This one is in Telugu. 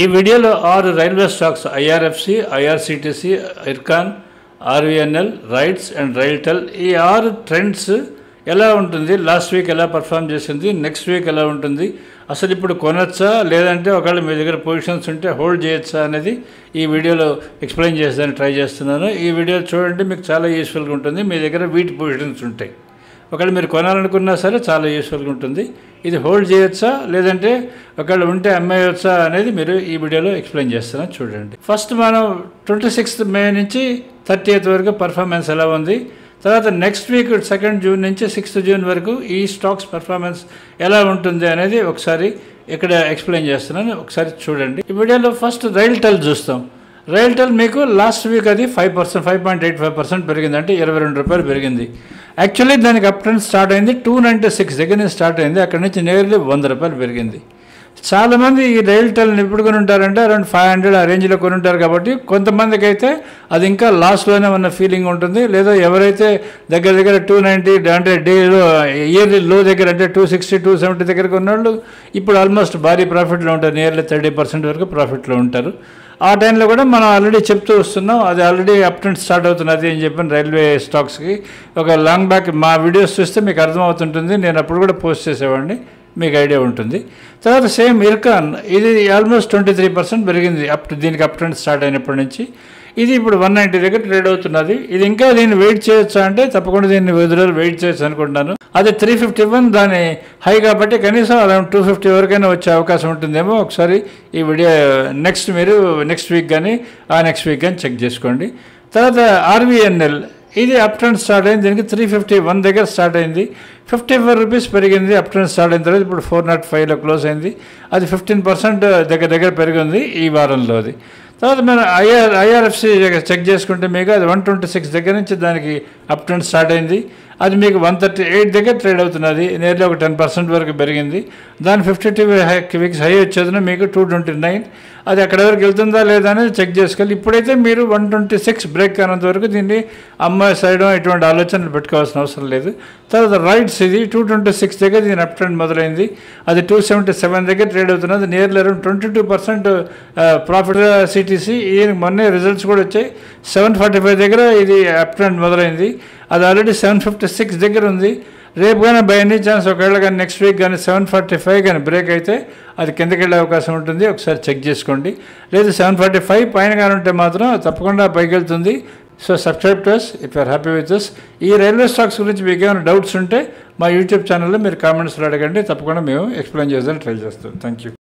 ఈ వీడియోలో 6 railway stocks IRFC, IRCTC, Ircon, RVNL, rights and RailTel ఈ 6 ట్రెండ్స్ ఎలా ఉంటుంది, లాస్ట్ వీక్ ఎలా పర్ఫామ్ చేసింది, నెక్స్ట్ వీక్ ఎలా ఉంటుంది, అసలు ఇప్పుడు కొనొచ్చా లేదంటే ఒకవేళ మీ దగ్గర పొజిషన్స్ ఉంటే హోల్డ్ చేయొచ్చా అనేది ఈ వీడియోలో ఎక్స్ప్లెయిన్ చేసేదానికి ట్రై చేస్తున్నాను. ఈ వీడియో చూడండి, మీకు చాలా యూస్ఫుల్గా ఉంటుంది. మీ దగ్గర వీటి పొజిషన్స్ ఉంటాయి, ఒకవేళ మీరు కొనాలనుకున్నా సరే చాలా యూస్ఫుల్గా ఉంటుంది. ఇది హోల్డ్ చేయొచ్చా లేదంటే ఒకవేళ ఉంటే అమ్మేయొచ్చా అనేది మీరు ఈ వీడియోలో ఎక్స్ప్లెయిన్ చేస్తున్నాను, చూడండి. ఫస్ట్ మనం 26th మే నుంచి 30th వరకు పర్ఫార్మెన్స్ ఎలా ఉంది, తర్వాత నెక్స్ట్ వీక్ 2nd జూన్ నుంచి 6th జూన్ వరకు ఈ స్టాక్స్ పర్ఫార్మెన్స్ ఎలా ఉంటుంది అనేది ఒకసారి ఇక్కడ ఎక్స్ప్లెయిన్ చేస్తున్నాను, ఒకసారి చూడండి. ఈ వీడియోలో ఫస్ట్ రైల్టెల్ చూస్తాం. రైల్టెల్ మీకు లాస్ట్ వీక్ అది 5.85% పెరిగింది, అంటే 22 రూపాయలు పెరిగింది. యాక్చువల్లీ దానికి అప్ ట్రెండ్ స్టార్ట్ అయింది 296 దగ్గర నుంచి స్టార్ట్ అయింది, అక్కడ నుంచి నేర్లీ 100 రూపాయలు పెరిగింది. చాలామంది ఈ రైల్టెల్ని ఎప్పుడు కొని ఉంటారంటే అరౌండ్ 500 ఆ రేంజ్లో కొని ఉంటారు. కాబట్టి కొంతమందికి అయితే అది ఇంకా లాస్ట్లోనే ఉన్న ఫీలింగ్ ఉంటుంది. లేదా ఎవరైతే దగ్గర 290 అంటే డేలో ఇయర్లీ లో దగ్గర అంటే 260, 270 దగ్గర కొన్నవాళ్ళు ఇప్పుడు ఆల్మోస్ట్ భారీ ప్రాఫిట్లో ఉంటారు, నియర్లీ 30% వరకు ప్రాఫిట్లో ఉంటారు. ఆ టైంలో కూడా మనం ఆల్రెడీ చెప్తూ వస్తున్నాం, అది ఆల్రెడీ అప్ ట్రెండ్ స్టార్ట్ అవుతున్నది అని చెప్పిన రైల్వే స్టాక్స్కి ఒక లాంగ్ బ్యాక్ మా వీడియోస్ చూస్తే మీకు అర్థమవుతుంటుంది. నేను అప్పుడు కూడా పోస్ట్ చేసేవాడిని, మీకు ఐడియా ఉంటుంది. తర్వాత సేమ్ ఇర్కాన్, ఇది ఆల్మోస్ట్ 23% పెరిగింది దీనికి అప్ ట్రెండ్ స్టార్ట్ అయినప్పటి నుంచి. ఇది ఇప్పుడు 190 దగ్గర ట్రేడ్ అవుతున్నది. ఇది ఇంకా దీన్ని వెయిట్ చేయొచ్చా అంటే తప్పకుండా దీన్ని రోజులు వెయిట్ చేయొచ్చు అనుకుంటున్నాను. అది 351 దాని హై కాబట్టి కనీసం అరౌండ్ 250 వరకైనా వచ్చే అవకాశం ఉంటుందేమో. ఒకసారి ఈ వీడియో నెక్స్ట్ వీక్ కానీ నెక్స్ట్ వీక్ కానీ చెక్ చేసుకోండి. తర్వాత ఆర్వీఎన్ఎల్, ఇది అప్ ట్రెండ్ స్టార్ట్ అయింది, దీనికి 351 దగ్గర స్టార్ట్ అయింది, 54 రూపీస్ పెరిగింది. అప్ ట్రెండ్ స్టార్ట్ అయిన తర్వాత ఇప్పుడు 405లో క్లోజ్ అయింది. అది 15% దగ్గర పెరిగింది ఈ వారంలో. అది తర్వాత మనం ఐఆర్ఎఫ్సి చెక్ చేసుకుంటే మీకు అది 126 దగ్గర నుంచి దానికి అప్ ట్రెండ్ స్టార్ట్ అయింది. అది మీకు 138 దగ్గర ట్రేడ్ అవుతున్నది, నేర్లీ ఒక 10% వరకు పెరిగింది. దాని 52 వీక్స్ హై వచ్చేది మీకు 229. అది అక్కడ వరకు వెళ్తుందా లేదా అనేది చెక్ చేసుకోవాలి. ఇప్పుడైతే మీరు 126 బ్రేక్ కానంత వరకు దీన్ని అమ్మాయి సైడ్ ఎటువంటి ఆలోచనలు పెట్టుకోవాల్సిన అవసరం లేదు. తర్వాత రైట్స్, ఇది 226 దగ్గర దీని అప్ ట్రెండ్ మొదలైంది, అది 277 దగ్గర ట్రేడ్ అవుతున్నది, నియర్లీ అరౌండ్ 22% ప్రాఫిట్. సిటీసీ ఈయనకి మొన్నే రిజల్ట్స్ కూడా వచ్చాయి, 745 దగ్గర ఇది అప్ ట్రెండ్ మొదలైంది, అది ఆల్రెడీ 756 దగ్గర ఉంది. రేపు కానీ బై ఎనీ ఛాన్స్ ఒకవేళ కానీ నెక్స్ట్ వీక్ కానీ 745 కానీ బ్రేక్ అయితే అది కిందకి వెళ్ళే అవకాశం ఉంటుంది, ఒకసారి చెక్ చేసుకోండి. లేదు 745 పైన కానీ ఉంటే మాత్రం తప్పకుండా పైకి వెళ్తుంది. So subscribe to us if you're happy with us. ఈ రైల్వే స్టాక్స్ గురించి మీకు ఏమైనా డౌట్స్ ఉంటే మా యూట్యూబ్ ఛానల్లో మీరు కామెంట్స్లో అడగండి, తప్పకుండా మేము ఎక్స్ప్లెయిన్ చేద్దాం ట్రై చేస్తాం. Thank you.